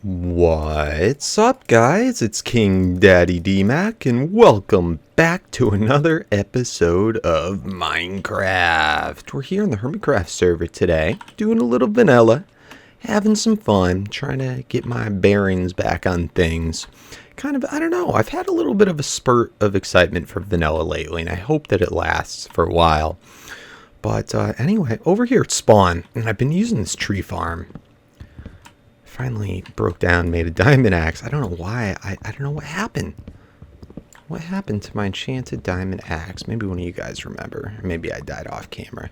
What's up, guys? It's KingDaddyDMAC, and welcome back to another episode of Minecraft. We're here in the Hermitcraft server today, doing a little vanilla, having some fun, trying to get my bearings back on things. I don't know, I've had a little bit of a spurt of excitement for vanilla lately, and I hope that it lasts for a while. But anyway, over here at spawn, and I've been using this tree farm. Finally broke down, made a diamond axe. I don't know why. I don't know what happened. What happened to my enchanted diamond axe? Maybe one of you guys remember. Maybe I died off camera.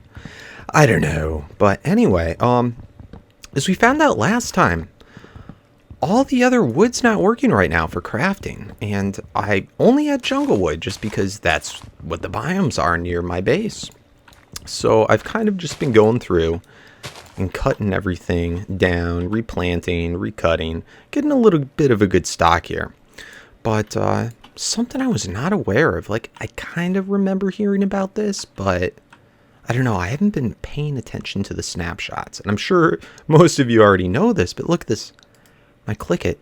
I don't know. But anyway, as we found out last time, all the other wood's not working right now for crafting. And I only had jungle wood just because that's what the biomes are near my base. So I've kind of just been going through and cutting everything down, replanting, recutting, getting a little bit of a good stock here. But something I was not aware of, like I kind of remember hearing about this, but I don't know, I haven't been paying attention to the snapshots. And I'm sure most of you already know this, but look at this. I click it,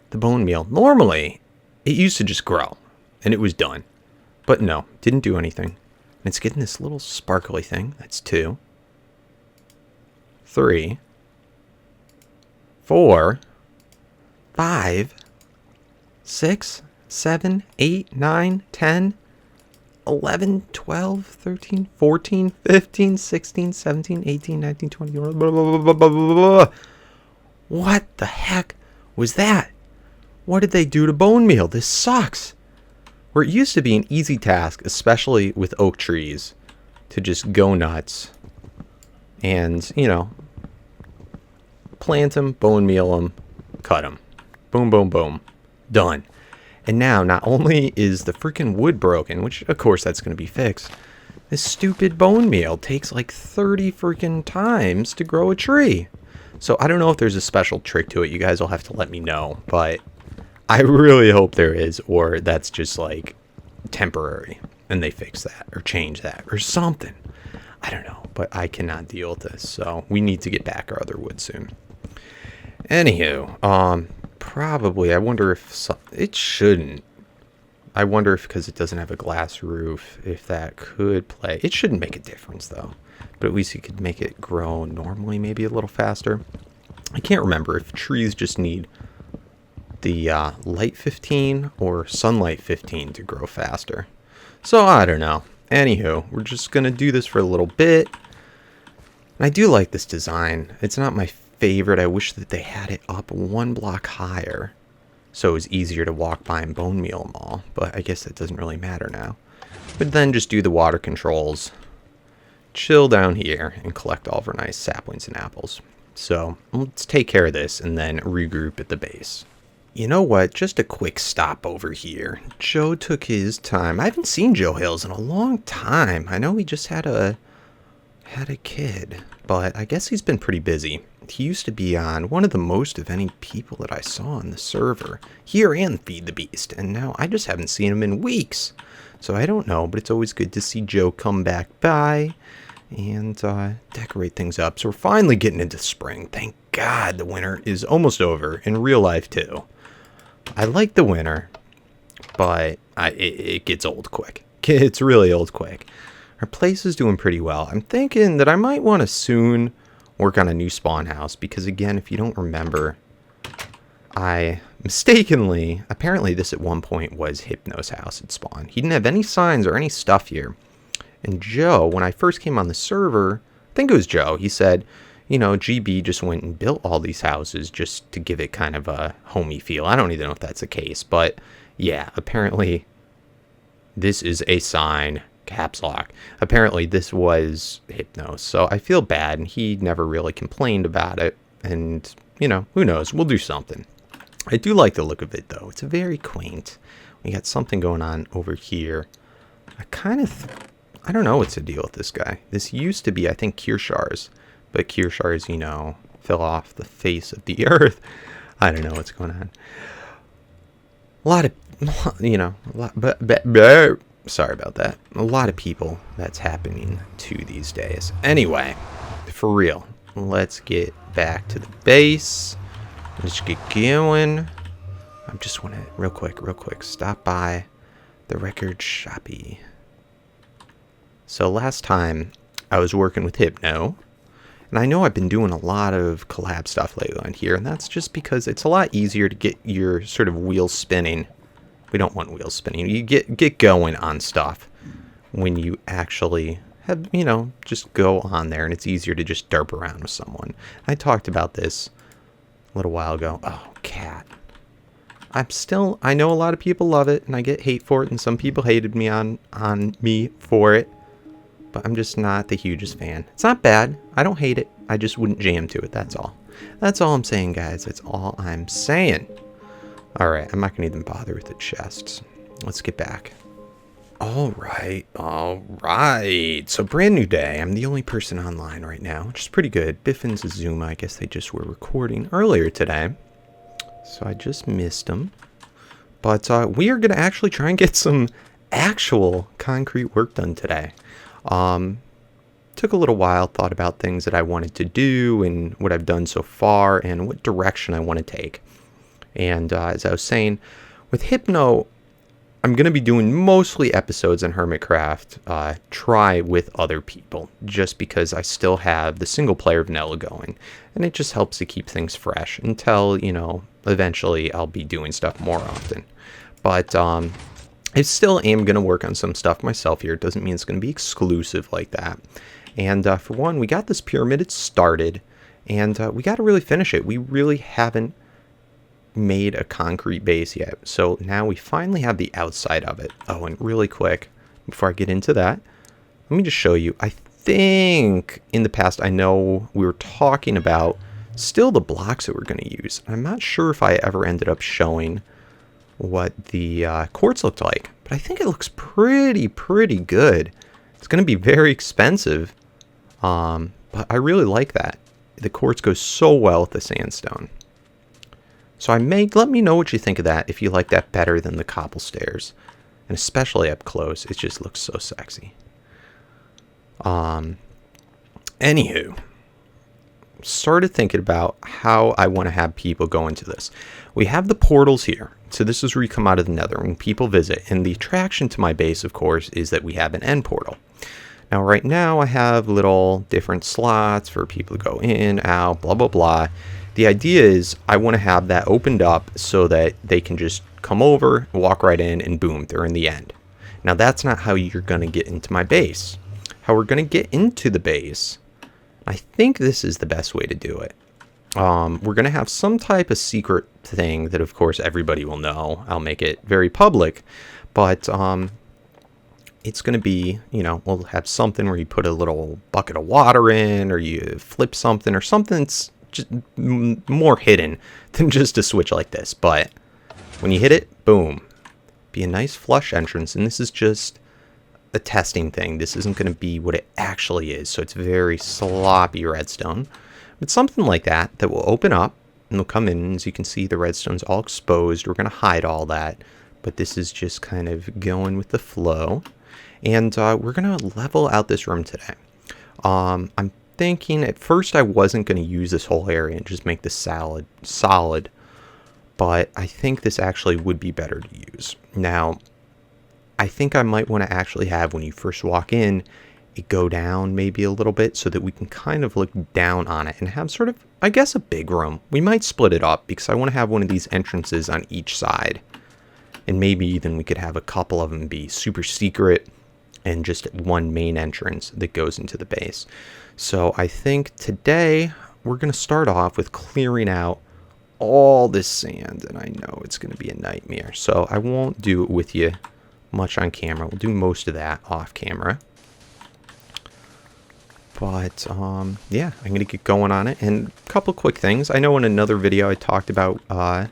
the bone meal. Normally, it used to just grow and it was done. But no, didn't do anything. And it's getting this little sparkly thing. That's 2. 3, 4, 5, 6, 7, 8, 9, 10, 11, 12, 13, 14, 15, 16, 17, 18, 19, 20, blah, blah, blah, blah, blah, blah. What the heck was that? What did they do to bone meal? This sucks. Where it used to be an easy task, especially with oak trees, to just go nuts and, you know, plant them, bone meal them, cut them. Boom, boom, boom. Done. And now, not only is the freaking wood broken, which, of course, that's going to be fixed, this stupid bone meal takes like 30 freaking times to grow a tree. So I don't know if there's a special trick to it. You guys will have to let me know. But I really hope there is, or that's just like temporary. And they fix that, or change that, or something. I don't know, but I cannot deal with this, so we need to get back our other wood soon. Anywho, probably, I wonder if it shouldn't. I wonder if because it doesn't have a glass roof, if that could play. It shouldn't make a difference, though. But at least you could make it grow normally, maybe a little faster. I can't remember if trees just need the light 15 or sunlight 15 to grow faster. So, I don't know. Anywho, we're just going to do this for a little bit. And I do like this design. It's not my favorite. I wish that they had it up 1 block higher, so it was easier to walk by and bone meal them all. But I guess that doesn't really matter now. But then just do the water controls. Chill down here and collect all of our nice saplings and apples. So let's take care of this and then regroup at the base. You know what? Just a quick stop over here. Joe took his time. I haven't seen Joe Hills in a long time. I know he just had a kid, but I guess he's been pretty busy. He used to be on one of the most of any people that I saw on the server here and Feed the Beast, and now I just haven't seen him in weeks. So I don't know, but it's always good to see Joe come back by and decorate things up. So we're finally getting into spring. Thank God the winter is almost over in real life too. I like the winter, but it gets old quick. It's really old quick. Our place is doing pretty well. I'm thinking that I might want to soon work on a new spawn house because, again, if you don't remember, I mistakenly, apparently this at one point was Hypno's house at spawn. He didn't have any signs or any stuff here. And Joe, when I first came on the server, I think it was Joe, he said, you know, GB just went and built all these houses just to give it kind of a homey feel. I don't even know if that's the case, but yeah, apparently this is a sign, caps lock. Apparently this was Hypnos, so I feel bad, and he never really complained about it, and, you know, who knows, we'll do something. I do like the look of it, though. It's very quaint. We got something going on over here. I don't know what's the deal with this guy. This used to be, I think, Kirschar's. But Kirschar's, you know, fell off the face of the earth. I don't know what's going on. A lot of, you know, sorry about that. A lot of people that's happening to these days. Anyway, for real, let's get back to the base. Let's get going. I just want to, real quick, stop by the record shoppy. So last time I was working with Hypno, and I know I've been doing a lot of collab stuff lately on here, and that's just because it's a lot easier to get your sort of wheels spinning. We don't want wheels spinning. You get going on stuff when you actually have, you know, just go on there, and it's easier to just derp around with someone. I talked about this a little while ago. Oh, cat. I know a lot of people love it, and I get hate for it, and some people hated me on me for it, but I'm just not the hugest fan. It's not bad. I don't hate it. I just wouldn't jam to it. That's all. That's all I'm saying, guys. That's all I'm saying. All right. I'm not going to even bother with the chests. Let's get back. All right. So brand new day. I'm the only person online right now, which is pretty good. Biffin's a Zuma. I guess they just were recording earlier today, so I just missed them. But we are going to actually try and get some actual concrete work done today. Took a little while, thought about things that I wanted to do and what I've done so far and what direction I want to take. And as I was saying, with Hypno, I'm going to be doing mostly episodes on Hermitcraft, try with other people, just because I still have the single player vanilla going. And it just helps to keep things fresh until, you know, eventually I'll be doing stuff more often. But I still am going to work on some stuff myself here. It doesn't mean it's going to be exclusive like that. And for one, we got this pyramid. It started, and we got to really finish it. We really haven't made a concrete base yet. So now we finally have the outside of it. Oh, and really quick, before I get into that, let me just show you. I think in the past, I know we were talking about still the blocks that we're going to use. I'm not sure if I ever ended up showing what the quartz looked like, but I think it looks pretty good. It's going to be very expensive, but I really like that. The quartz goes so well with the sandstone. So let me know what you think of that, if you like that better than the cobble stairs, and especially up close. It just looks so sexy. Anywho, started thinking about how I want to have people go into this. We have the portals here. So this is where you come out of the nether when people visit. And the attraction to my base, of course, is that we have an end portal. Now, right now, I have little different slots for people to go in, out, blah, blah, blah. The idea is I want to have that opened up so that they can just come over, walk right in, and boom, they're in the end. Now, that's not how you're going to get into my base. How we're going to get into the base, I think this is the best way to do it. We're going to have some type of secret thing that, of course, everybody will know. I'll make it very public, but it's going to be, you know, we'll have something where you put a little bucket of water in, or you flip something, or something that's just more hidden than just a switch like this. But when you hit it, boom, be a nice flush entrance. And this is just a testing thing. This isn't going to be what it actually is. So it's very sloppy redstone. But something like that will open up and they'll come in. As you can see, the redstone's all exposed. We're going to hide all that. But this is just kind of going with the flow. And we're going to level out this room today. I'm thinking at first I wasn't going to use this whole area and just make this solid. But I think this actually would be better to use. Now, I think I might want to actually have, when you first walk in, it go down maybe a little bit so that we can kind of look down on it and have sort of, I guess, a big room. We might split it up because I want to have one of these entrances on each side. And maybe even we could have a couple of them be super secret and just one main entrance that goes into the base. So I think today we're going to start off with clearing out all this sand. And I know it's going to be a nightmare. So I won't do it with you much on camera. We'll do most of that off camera. But yeah, I'm going to get going on it. And a couple quick things. I know in another video I talked about a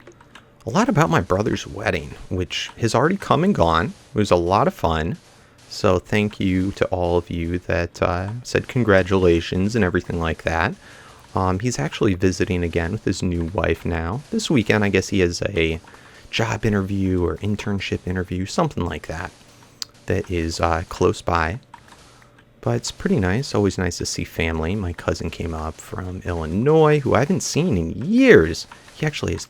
lot about my brother's wedding, which has already come and gone. It was a lot of fun. So thank you to all of you that said congratulations and everything like that. He's actually visiting again with his new wife now. This weekend, I guess he has a job interview or internship interview, something like that, that is close by. But it's pretty nice. Always nice to see family. My cousin came up from Illinois, who I haven't seen in years. He actually is,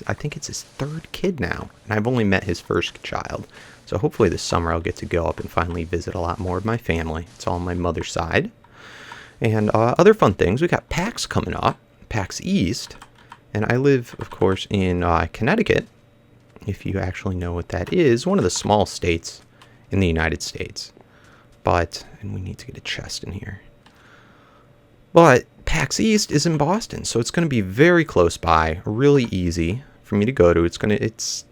I think it's his third kid now. And I've only met his first child. So hopefully this summer I'll get to go up and finally visit a lot more of my family. It's all on my mother's side. And other fun things. We got PAX coming up. PAX East. And I live, of course, in Connecticut. If you actually know what that is. One of the small states in the United States. But, and we need to get a chest in here. But PAX East is in Boston, so it's going to be very close by, really easy for me to go to. It's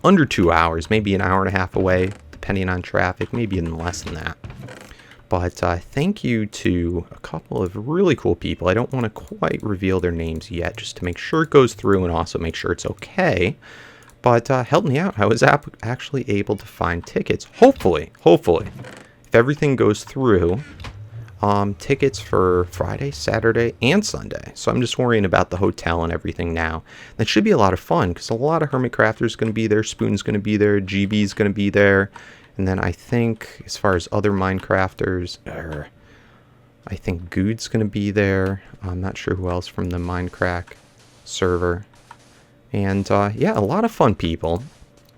under 2 hours, maybe an hour and a half away, depending on traffic, maybe even less than that. But thank you to a couple of really cool people. I don't want to quite reveal their names yet, just to make sure it goes through and also make sure it's okay. But help me out. I was actually able to find tickets, hopefully. If everything goes through, tickets for Friday, Saturday, and Sunday. So I'm just worrying about the hotel and everything now. That should be a lot of fun because a lot of Hermitcrafters going to be there. Spoon's going to be there. GB's going to be there. And then I think as far as other Minecrafters, I think Good's going to be there. I'm not sure who else from the Minecraft server. And yeah, a lot of fun people.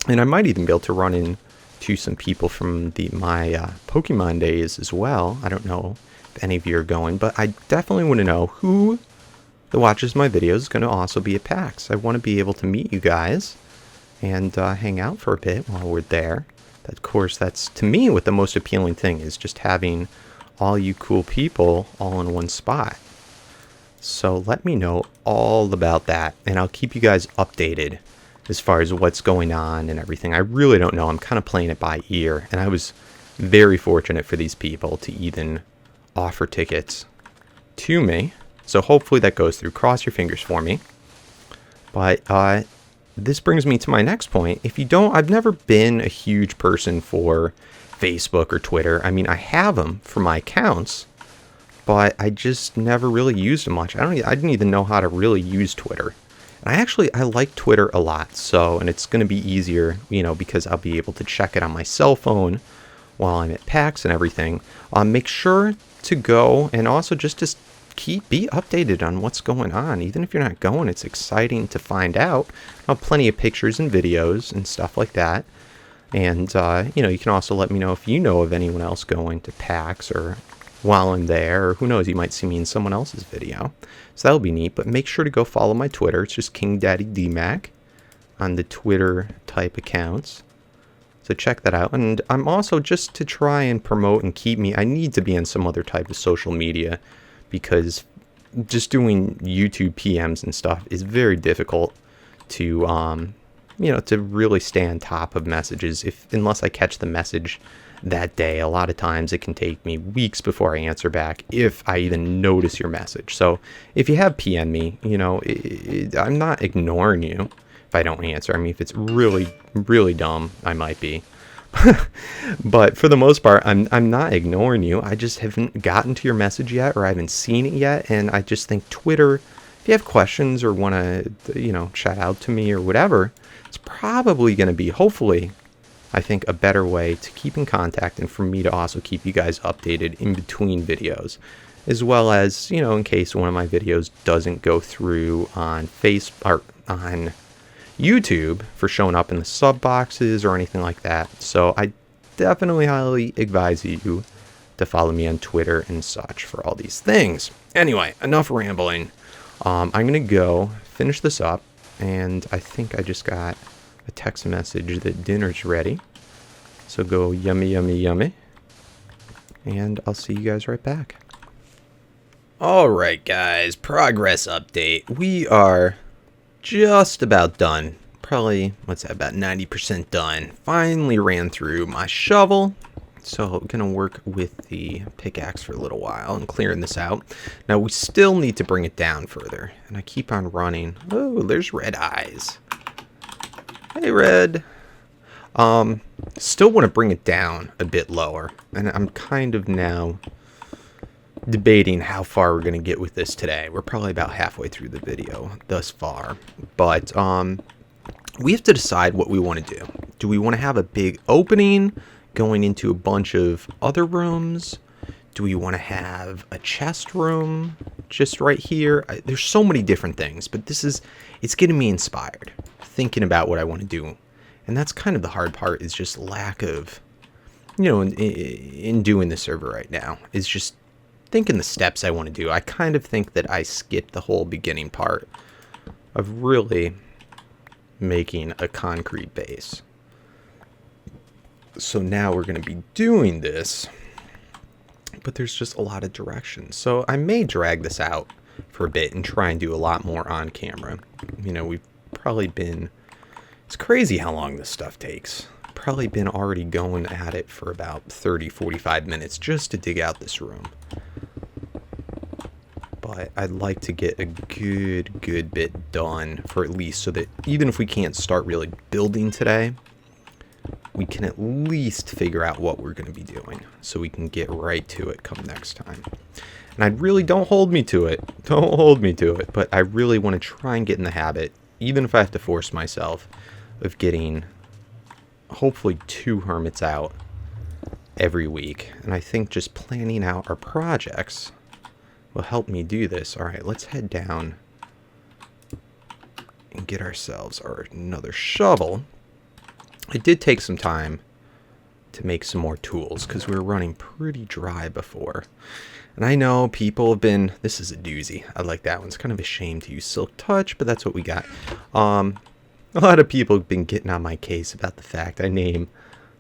And I might even be able to run in to some people from my Pokemon days as well. I don't know if any of you are going, but I definitely want to know who that watches my videos is going to also be at PAX. I want to be able to meet you guys and hang out for a bit while we're there. Of course, that's to me what the most appealing thing is, just having all you cool people all in one spot. So let me know all about that, and I'll keep you guys updated as far as what's going on and everything. I really don't know. I'm kind of playing it by ear, and I was very fortunate for these people to even offer tickets to me. So hopefully that goes through. Cross your fingers for me. But this brings me to my next point. If you don't, I've never been a huge person for Facebook or Twitter. I mean, I have them for my accounts, but I just never really used them much. I didn't even know how to really use Twitter. I like Twitter a lot, so, and it's going to be easier, because I'll be able to check it on my cell phone while I'm at PAX and everything. Make sure to go and also just to be updated on what's going on. Even if you're not going, it's exciting to find out. I'll have plenty of pictures and videos and stuff like that. And, you can also let me know if you know of anyone else going to PAX or while I'm there, or who knows, you might see me in someone else's video. So that'll be neat, but make sure to go follow my Twitter. It's just KingDaddyDMAC on the Twitter type accounts. So check that out. And I'm also, just to try and promote and keep me, I need to be on some other type of social media, because just doing YouTube PMs and stuff is very difficult to, to really stay on top of messages unless I catch the message that day. A lot of times it can take me weeks before I answer back, if I even notice your message. So if you have PM me, I'm not ignoring you if I don't answer. I mean, if it's really, really dumb, I might be. But for the most part, I'm not ignoring you. I just haven't gotten to your message yet, or I haven't seen it yet. And I just think Twitter, if you have questions or want to, shout out to me or whatever, it's probably going to be, hopefully, I think, a better way to keep in contact and for me to also keep you guys updated in between videos, as well as, in case one of my videos doesn't go through on on YouTube for showing up in the sub boxes or anything like that. So I definitely highly advise you to follow me on Twitter and such for all these things. Anyway, enough rambling. I'm going to go finish this up, and I think I just got a text message that dinner's ready. So go yummy, yummy, yummy. And I'll see you guys right back. Alright guys, progress update. We are just about done. Probably, about 90% done. Finally ran through my shovel. So I'm going to work with the pickaxe for a little while and clearing this out. Now we still need to bring it down further. And I keep on running. Oh, there's Red Eyes. Hey, Red. Still want to bring it down a bit lower. And I'm kind of now debating how far we're going to get with this today. We're probably about halfway through the video thus far. But we have to decide what we want to do. Do we want to have a big opening going into a bunch of other rooms? Do we want to have a chest room just right here? There's so many different things, but it's getting me inspired, thinking about what I want to do. And that's kind of the hard part, is just lack of, in doing the server right now, is just thinking the steps I want to do. I kind of think that I skipped the whole beginning part of really making a concrete base. So now we're going to be doing this, but there's just a lot of directions. So I may drag this out for a bit and try and do a lot more on camera. We've probably been, it's crazy how long this stuff takes. Probably been already going at it for about 30-45 minutes just to dig out this room. But I'd like to get a good bit done, for at least, so that even if we can't start really building today, we can at least figure out what we're going to be doing, so we can get right to it come next time. And I really, don't hold me to it, but I really want to try and get in the habit, even if I have to force myself, of getting hopefully 2 hermits out every week. And I think just planning out our projects will help me do this. All right, let's head down and get ourselves another shovel. It did take some time to make some more tools because we were running pretty dry before. And I know people have been, this is a doozy. I like that one. It's kind of a shame to use Silk Touch, but that's what we got. A lot of people have been getting on my case about the fact I name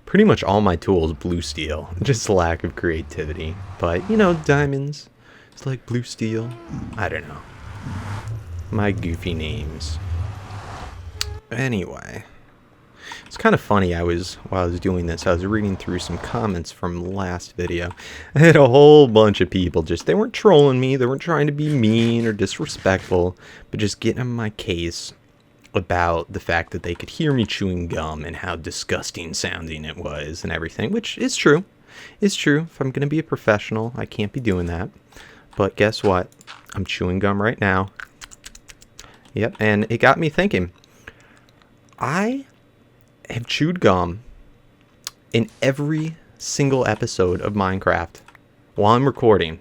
pretty much all my tools blue steel. Just lack of creativity. But, diamonds, it's like blue steel. I don't know. My goofy names. Anyway. It's kind of funny, while I was doing this, I was reading through some comments from last video. I had a whole bunch of people they weren't trolling me, they weren't trying to be mean or disrespectful, but just getting on my case about the fact that they could hear me chewing gum and how disgusting sounding it was and everything, which is true. It's true. If I'm going to be a professional, I can't be doing that. But guess what? I'm chewing gum right now. Yep, and it got me thinking. I have chewed gum in every single episode of Minecraft while I'm recording.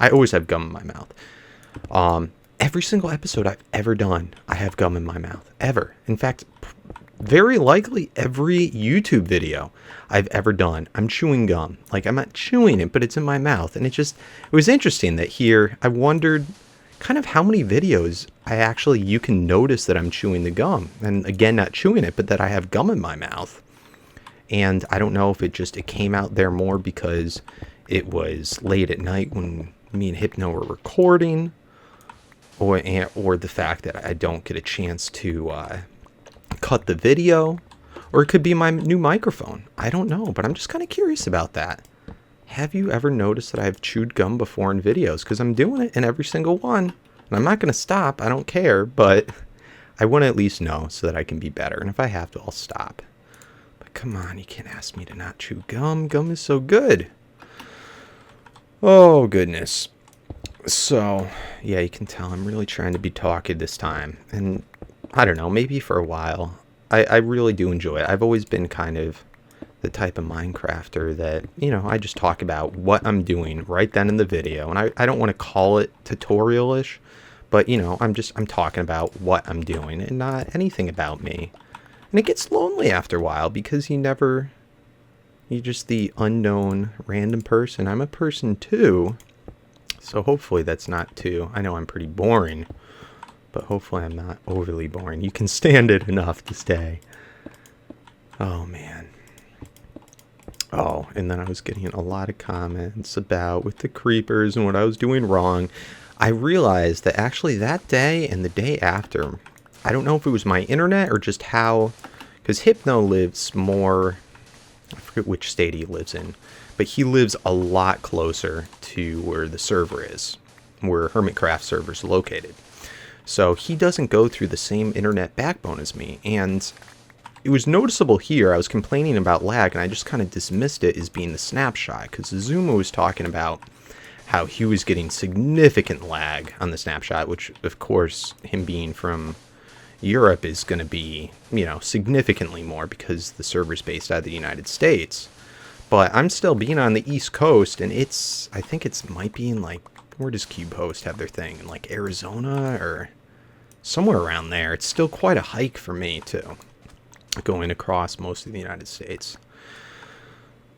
I always have gum in my mouth. Every single episode I've ever done, I have gum in my mouth. Ever. In fact, very likely every YouTube video I've ever done, I'm chewing gum. Like, I'm not chewing it, but it's in my mouth. And it was interesting that here, I wondered kind of how many videos you can notice that I'm chewing the gum. And again, not chewing it, but that I have gum in my mouth. And I don't know if it came out there more because it was late at night when me and Hypno were recording, or the fact that I don't get a chance to cut the video, or it could be my new microphone. I don't know, but I'm just kind of curious about that. Have you ever noticed that I've chewed gum before in videos? Because I'm doing it in every single one. And I'm not going to stop. I don't care. But I want to at least know so that I can be better. And if I have to, I'll stop. But come on, you can't ask me to not chew gum. Gum is so good. Oh, goodness. So, yeah, you can tell I'm really trying to be talky this time. And I don't know, maybe for a while. I really do enjoy it. I've always been kind of the type of Minecrafter that, I just talk about what I'm doing right then in the video. And I don't want to call it tutorial-ish, but, I'm talking about what I'm doing and not anything about me. And it gets lonely after a while because you're just the unknown random person. I'm a person too. So hopefully that's not too, I know I'm pretty boring, but hopefully I'm not overly boring. You can stand it enough to stay. Oh, man. Oh, and then I was getting a lot of comments about with the creepers and what I was doing wrong. I realized that actually that day and the day after, I don't know if it was my internet or just how, because Hypno lives more, I forget which state he lives in, but he lives a lot closer to where the server is, where Hermitcraft Server is located. So he doesn't go through the same internet backbone as me, and it was noticeable here. I was complaining about lag, and I just kind of dismissed it as being the snapshot, because Zuma was talking about how he was getting significant lag on the snapshot, which, of course, him being from Europe is going to be, significantly more because the server's based out of the United States. But I'm still being on the East Coast, and I think it's might be in like, where does Cube Host have their thing? In like Arizona or somewhere around there. It's still quite a hike for me too, going across most of the United States.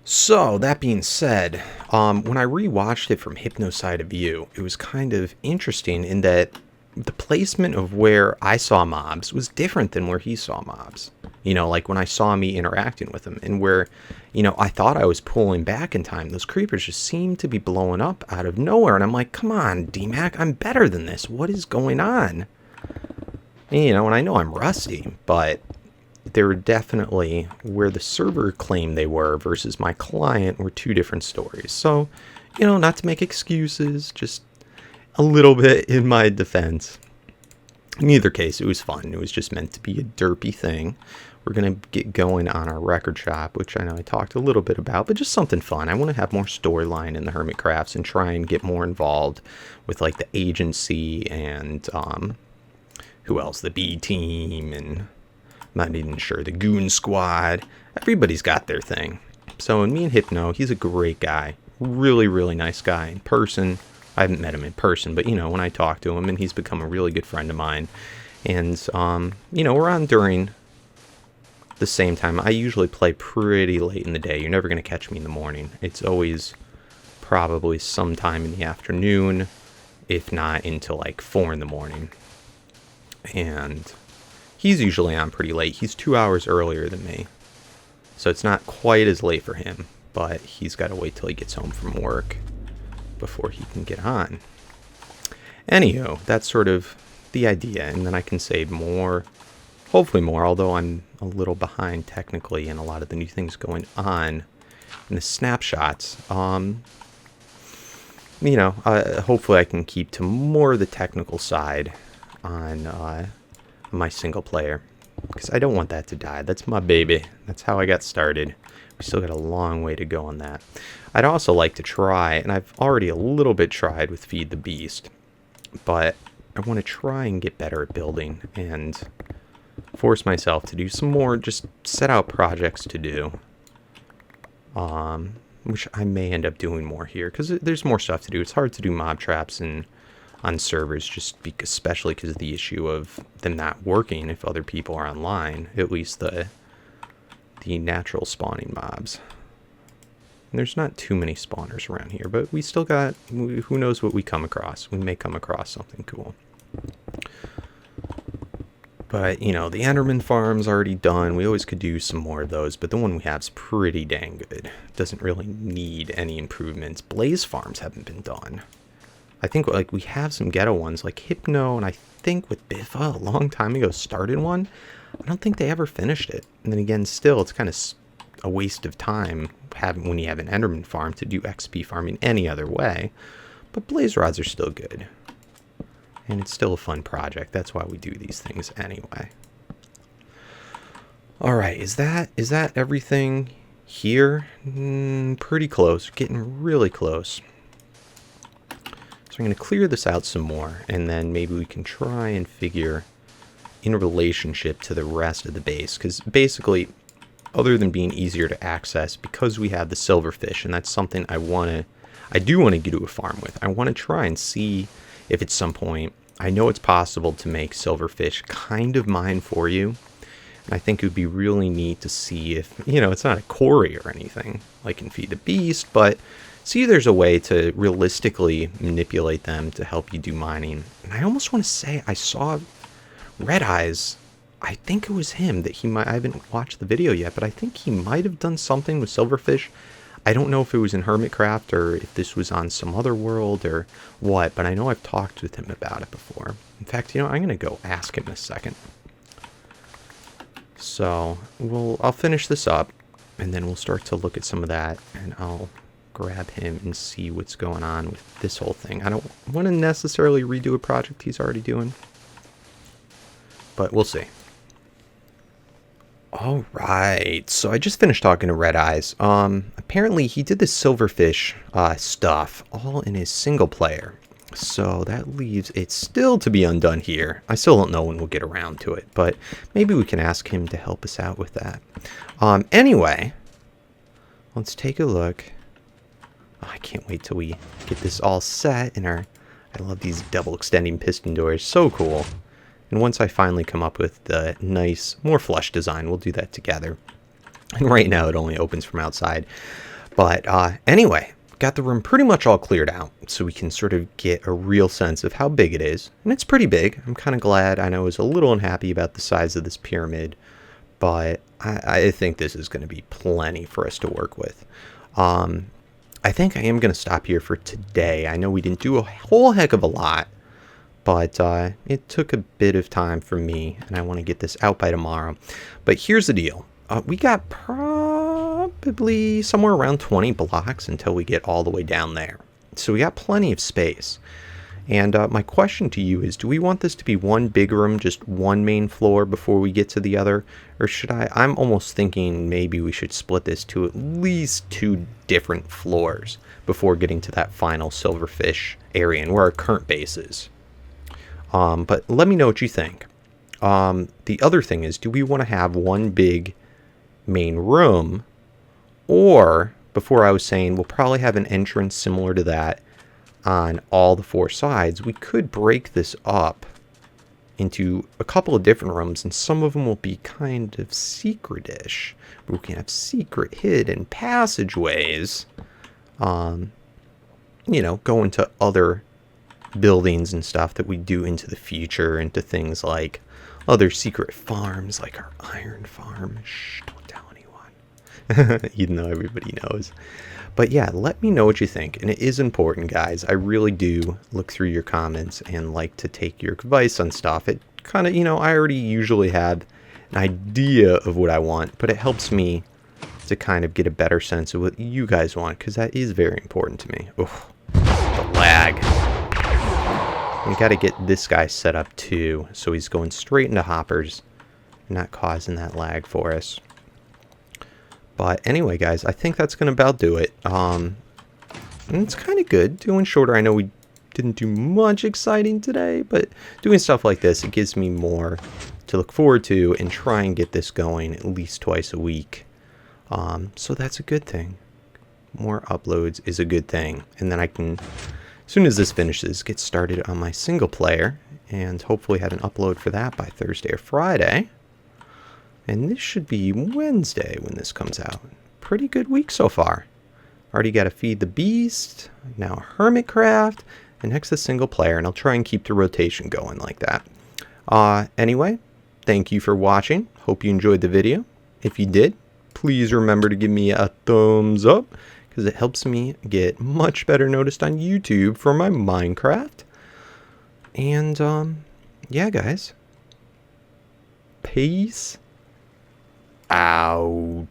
So that being said, when I rewatched it from Hypno's side of view, it was kind of interesting in that the placement of where I saw mobs was different than where he saw mobs. You know, like when I saw me interacting with him, and where, you know, I thought I was pulling back in time, those creepers just seemed to be blowing up out of nowhere. And I'm like, come on, DMAC, I'm better than this. What is going on? And, you know, and I know I'm rusty, but they were definitely where the server claimed they were versus my client were two different stories. So, you know, not to make excuses, just a little bit in my defense. In either case, it was fun. It was just meant to be a derpy thing. We're going to get going on our record shop, which I know I talked a little bit about, but just something fun. I want to have more storyline in the Hermitcrafts and try and get more involved with like the agency and who else? The B team, and I'm not even sure, the Goon Squad. Everybody's got their thing. So, and me and Hypno, he's a great guy. Really, really nice guy in person. I haven't met him in person, but, you know, when I talk to him, and he's become a really good friend of mine. And, you know, we're on during the same time. I usually play pretty late in the day. You're never going to catch me in the morning. It's always probably sometime in the afternoon, if not until like 4 in the morning. And he's usually on pretty late. He's 2 hours earlier than me. So it's not quite as late for him, but he's got to wait till he gets home from work before he can get on. Anywho, that's sort of the idea, and then I can say more, hopefully more, although I'm a little behind technically in a lot of the new things going on in the snapshots. You know, hopefully I can keep to more of the technical side on my single player, because I don't want that to die. That's my baby. That's how I got started. We still got a long way to go on that. I'd also like to try, and I've already a little bit tried with Feed the Beast, but I want to try and get better at building and force myself to do some more, just set out projects to do, which I may end up doing more here, because there's more stuff to do. It's hard to do mob traps and on servers, just because, especially because of the issue of them not working if other people are online, at least the natural spawning mobs. And there's not too many spawners around here, but we still got, who knows what we come across. We may come across something cool. But, you know, the Enderman farm's already done. We always could do some more of those, but the one we have's pretty dang good. Doesn't really need any improvements. Blaze farms haven't been done. I think, like, we have some ghetto ones, like Hypno, and I think with Biffa a long time ago started one. I don't think they ever finished it. And then again, still, it's kind of a waste of time when you have an Enderman farm to do XP farming any other way. But blaze rods are still good. And it's still a fun project. That's why we do these things anyway. Alright, is that everything here? Pretty close. Getting really close. So I'm going to clear this out some more, and then maybe we can try and figure in relationship to the rest of the base, because basically, other than being easier to access, because we have the silverfish, and that's something I do want to get to a farm with. I want to try and see if at some point, I know it's possible to make silverfish kind of mine for you, and I think it would be really neat to see if, you know, it's not a quarry or anything like in Feed the Beast, but see if there's a way to realistically manipulate them to help you do mining. And I almost want to say I saw Red Eyes, I think it was him that he might, I haven't watched the video yet, but I think he might have done something with silverfish. I don't know if it was in Hermitcraft or if this was on some other world or what, but I know I've talked with him about it before. In fact, you know, I'm going to go ask him in a second. So, I'll finish this up, and then we'll start to look at some of that, and I'll grab him and see what's going on with this whole thing. I don't want to necessarily redo a project he's already doing, but we'll see. All right, so I just finished talking to Red Eyes. Apparently he did this silverfish stuff all in his single player, so that leaves it still to be undone here. I still don't know when we'll get around to it, but maybe we can ask him to help us out with that. Anyway, let's take a look. Oh, I can't wait till we get this all set in our... I love these double extending piston doors. So cool. And once I finally come up with the nice, more flush design, we'll do that together. And right now it only opens from outside. But anyway, got the room pretty much all cleared out, so we can sort of get a real sense of how big it is. And it's pretty big. I'm kind of glad. I know I was a little unhappy about the size of this pyramid, but I think this is going to be plenty for us to work with. I think I am going to stop here for today. I know we didn't do a whole heck of a lot, but it took a bit of time for me, and I want to get this out by tomorrow. But here's the deal. We got probably somewhere around 20 blocks until we get all the way down there. So we got plenty of space. And my question to you is, do we want this to be one big room, just one main floor before we get to the other? Or should I'm almost thinking maybe we should split this to at least 2 different floors before getting to that final silverfish area and where our current base is. But let me know what you think. The other thing is, do we want to have one big main room? Or, before I was saying, we'll probably have an entrance similar to that on all the 4 sides. We could break this up into a couple of different rooms, and some of them will be kind of secret-ish. We can have secret hidden passageways, you know, go into other buildings and stuff that we do into the future, into things like other secret farms, like our iron farm. Shh, don't tell anyone. Even though everybody knows. But yeah, let me know what you think. And it is important, guys. I really do look through your comments and like to take your advice on stuff. It kind of, you know, I already usually have an idea of what I want, but it helps me to kind of get a better sense of what you guys want, because that is very important to me. Oof, the lag. We got to get this guy set up too, so he's going straight into hoppers, not causing that lag for us. But anyway, guys, I think that's going to about do it. And it's kind of good doing shorter. I know we didn't do much exciting today, but doing stuff like this, it gives me more to look forward to and try and get this going at least twice a week. So that's a good thing. More uploads is a good thing. And then I can, as soon as this finishes, get started on my single player and hopefully have an upload for that by Thursday or Friday. And this should be Wednesday when this comes out. Pretty good week so far. Already got to feed the beast. Now Hermitcraft. And next the single player. And I'll try and keep the rotation going like that. Anyway, thank you for watching. Hope you enjoyed the video. If you did, please remember to give me a thumbs up, because it helps me get much better noticed on YouTube for my Minecraft. And, yeah, guys. Peace out.